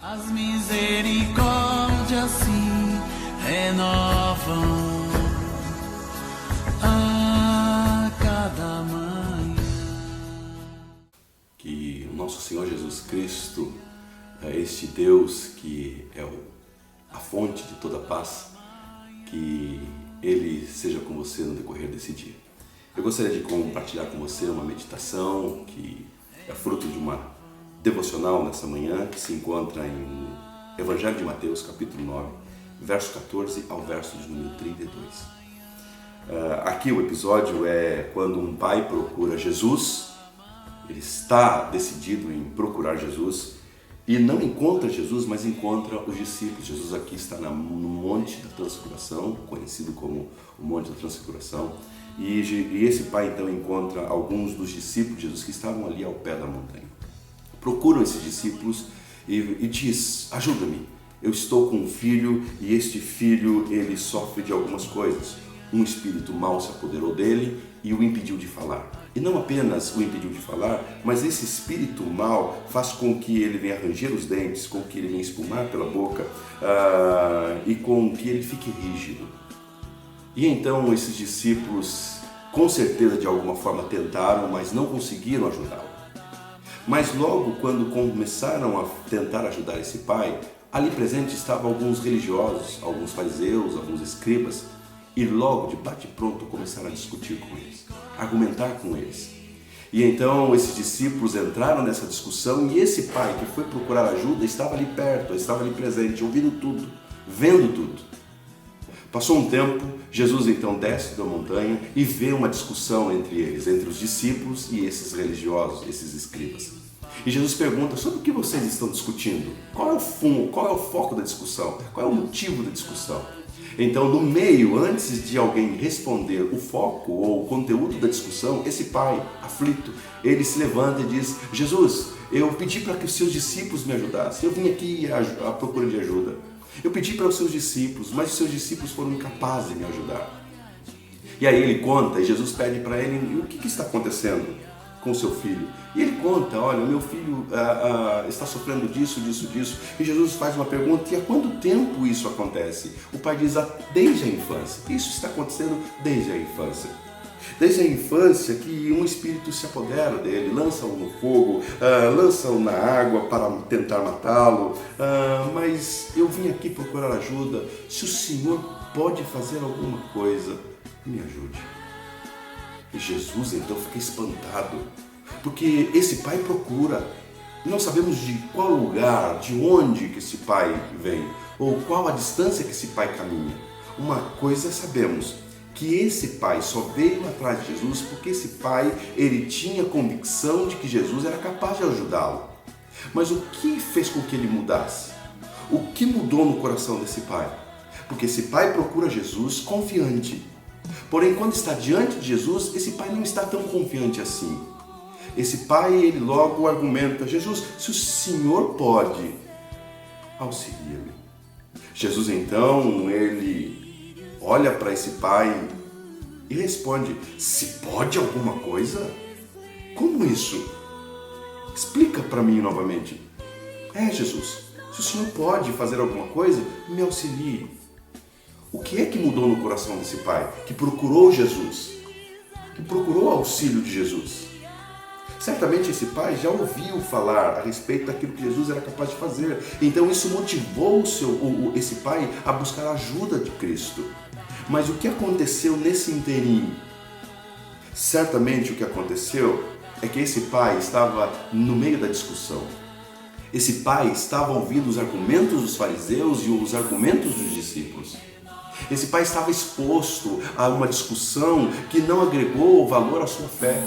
As misericórdias se renovam a cada manhã. Que o nosso Senhor Jesus Cristo, este Deus que é a fonte de toda paz, que Ele seja com você no decorrer desse dia. Eu gostaria de compartilhar com você uma meditação que é fruto de uma devocional nessa manhã, que se encontra em Evangelho de Mateus, capítulo 9, verso 14 ao verso de número 32. Aqui o episódio é quando um pai procura Jesus, ele está decidido em procurar Jesus e não encontra Jesus, mas encontra os discípulos. Jesus aqui está no Monte da Transfiguração, conhecido como o Monte da Transfiguração, e esse pai então encontra alguns dos discípulos de Jesus que estavam ali ao pé da montanha. Procuram esses discípulos e diz: ajuda-me, eu estou com um filho e este filho ele sofre de algumas coisas. Um espírito mau se apoderou dele e o impediu de falar. E não apenas o impediu de falar, mas esse espírito mau faz com que ele venha ranger os dentes, com que ele venha espumar pela boca e com que ele fique rígido. E então esses discípulos, com certeza de alguma forma tentaram, mas não conseguiram ajudá-lo. Mas logo quando começaram a tentar ajudar esse pai, ali presente estavam alguns religiosos, alguns fariseus, alguns escribas, e logo de bate-pronto começaram a discutir com eles, a argumentar com eles. E então esses discípulos entraram nessa discussão e esse pai que foi procurar ajuda estava ali perto, estava ali presente, ouvindo tudo, vendo tudo. Passou um tempo, Jesus então desce da montanha e vê uma discussão entre eles, entre os discípulos e esses religiosos, esses escribas. E Jesus pergunta: sobre o que vocês estão discutindo? Qual é o fundo, qual é o foco da discussão? Qual é o motivo da discussão? Então, no meio, antes de alguém responder o foco ou o conteúdo da discussão, esse pai, aflito, ele se levanta e diz: Jesus, eu pedi para que os seus discípulos me ajudassem, eu vim aqui à procura de ajuda. Eu pedi para os seus discípulos, mas os seus discípulos foram incapazes de me ajudar. E aí ele conta, e Jesus pede para ele: o que está acontecendo com o seu filho? E ele conta: olha, o meu filho está sofrendo disso. E Jesus faz uma pergunta: e há quanto tempo isso acontece? O pai diz: desde a infância. Isso está acontecendo desde a infância. Desde a infância que um espírito se apodera dele, lança-o no fogo, lança-o na água para tentar matá-lo, mas eu vim aqui procurar ajuda. Se o Senhor pode fazer alguma coisa, me ajude. E Jesus então fica espantado, porque esse pai procura. Não sabemos de qual lugar, de onde que esse pai vem, ou qual a distância que esse pai caminha. Uma coisa sabemos, que esse pai só veio atrás de Jesus porque esse pai, ele tinha convicção de que Jesus era capaz de ajudá-lo. Mas o que fez com que ele mudasse? O que mudou no coração desse pai? Porque esse pai procura Jesus confiante. Porém, quando está diante de Jesus, esse pai não está tão confiante assim. Esse pai, ele logo argumenta: Jesus, se o Senhor pode, auxilia-me. Jesus então, ele olha para esse pai e responde: se pode alguma coisa? Como isso? Explica para mim novamente. Jesus, se o Senhor pode fazer alguma coisa, me auxilie. O que é que mudou no coração desse pai? Que procurou Jesus, que procurou o auxílio de Jesus. Certamente esse pai já ouviu falar a respeito daquilo que Jesus era capaz de fazer. Então isso motivou esse pai a buscar a ajuda de Cristo. Mas o que aconteceu nesse inteirinho? Certamente o que aconteceu é que esse pai estava no meio da discussão. Esse pai estava ouvindo os argumentos dos fariseus e os argumentos dos discípulos. Esse pai estava exposto a uma discussão que não agregou valor à sua fé.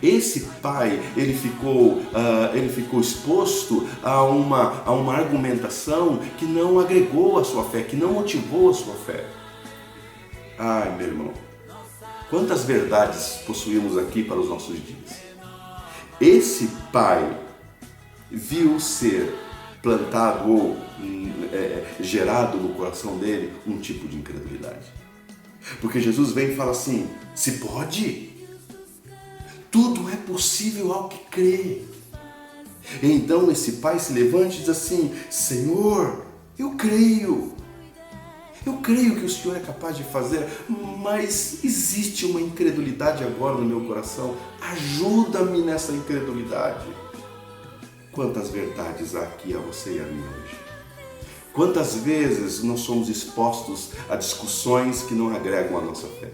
Esse pai, ele ficou exposto a uma argumentação que não agregou à sua fé, que não motivou a sua fé. Ai, meu irmão, quantas verdades possuímos aqui para os nossos dias. Esse pai viu ser plantado ou gerado no coração dele um tipo de incredulidade. Porque Jesus vem e fala assim: se pode? Tudo é possível ao que crê. E então esse pai se levante e diz assim: Senhor, eu creio que o Senhor é capaz de fazer, mas existe uma incredulidade agora no meu coração, ajuda-me nessa incredulidade. Quantas verdades há aqui a você e a mim hoje? Quantas vezes nós somos expostos a discussões que não agregam a nossa fé?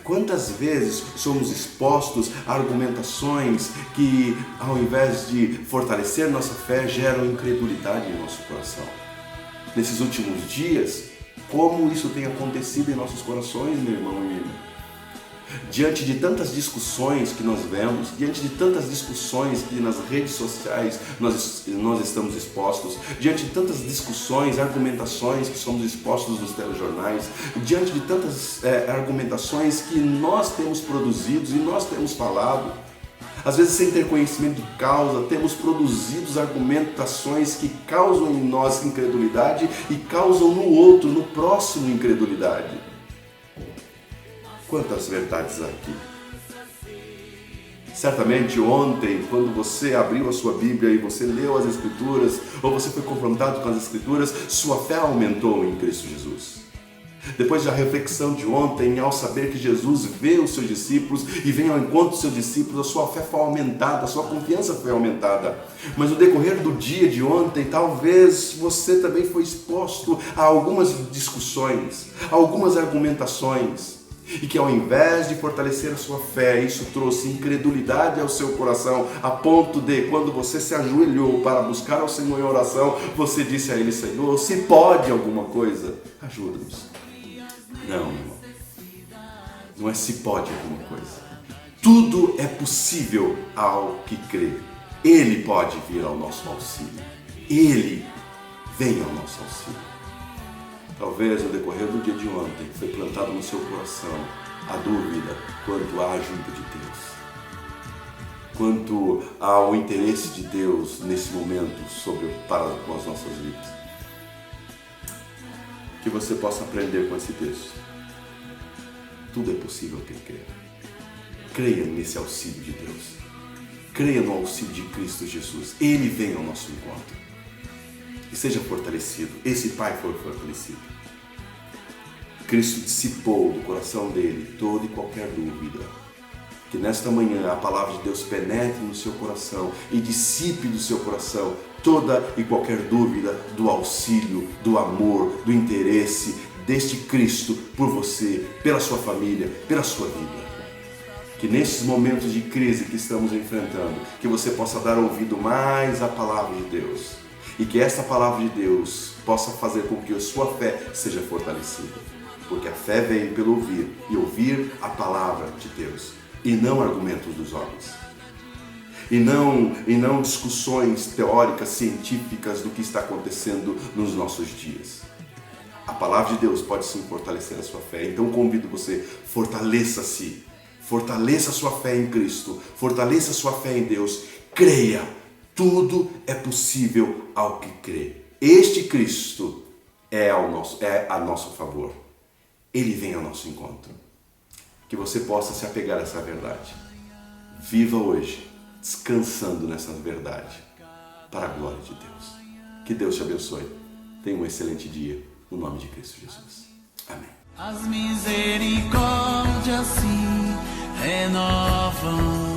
Quantas vezes somos expostos a argumentações que, ao invés de fortalecer nossa fé, geram incredulidade em nosso coração? Nesses últimos dias, como isso tem acontecido em nossos corações, meu irmão e minha irmã? Diante de tantas discussões que nós vemos, diante de tantas discussões que nas redes sociais nós estamos expostos, diante de tantas discussões, argumentações que somos expostos nos telejornais, diante de tantas argumentações que nós temos produzido e nós temos falado, às vezes sem ter conhecimento de causa, temos produzido argumentações que causam em nós incredulidade e causam no outro, no próximo, incredulidade. Quantas verdades há aqui? Certamente ontem, quando você abriu a sua Bíblia e você leu as Escrituras, ou você foi confrontado com as Escrituras, sua fé aumentou em Cristo Jesus. Depois da reflexão de ontem, ao saber que Jesus vê os seus discípulos e vem ao encontro dos seus discípulos, a sua fé foi aumentada, a sua confiança foi aumentada. Mas no decorrer do dia de ontem, talvez você também foi exposto a algumas discussões, a algumas argumentações. E que ao invés de fortalecer a sua fé, isso trouxe incredulidade ao seu coração, a ponto de, quando você se ajoelhou para buscar ao Senhor em oração, você disse a Ele: Senhor, se pode alguma coisa, ajuda-nos. Não, meu irmão, não é se pode alguma coisa. Tudo é possível ao que crê. Ele pode vir ao nosso auxílio. Ele vem ao nosso auxílio. Talvez no decorrer do dia de ontem foi plantado no seu coração a dúvida quanto à ajuda de Deus, quanto ao interesse de Deus nesse momento para com as nossas vidas. Que você possa aprender com esse texto. Tudo é possível quem crê. Creia nesse auxílio de Deus. Creia no auxílio de Cristo Jesus. Ele vem ao nosso encontro. E seja fortalecido. Esse pai foi fortalecido. Cristo dissipou do coração dele toda e qualquer dúvida. Que nesta manhã a palavra de Deus penetre no seu coração e dissipe do seu coração toda e qualquer dúvida do auxílio, do amor, do interesse deste Cristo por você, pela sua família, pela sua vida. Que nesses momentos de crise que estamos enfrentando, que você possa dar ouvido mais à palavra de Deus. E que esta palavra de Deus possa fazer com que a sua fé seja fortalecida. Porque a fé vem pelo ouvir, e ouvir a palavra de Deus, e não argumentos dos homens. E não discussões teóricas, científicas do que está acontecendo nos nossos dias. A palavra de Deus pode sim fortalecer a sua fé. Então convido você, fortaleça-se. Fortaleça a sua fé em Cristo. Fortaleça a sua fé em Deus. Creia. Tudo é possível ao que crê. Este Cristo é a nosso favor. Ele vem ao nosso encontro. Que você possa se apegar a essa verdade. Viva hoje, descansando nessa verdade, para a glória de Deus. Que Deus te abençoe. Tenha um excelente dia, no nome de Cristo Jesus. Amém. As misericórdias se renovam.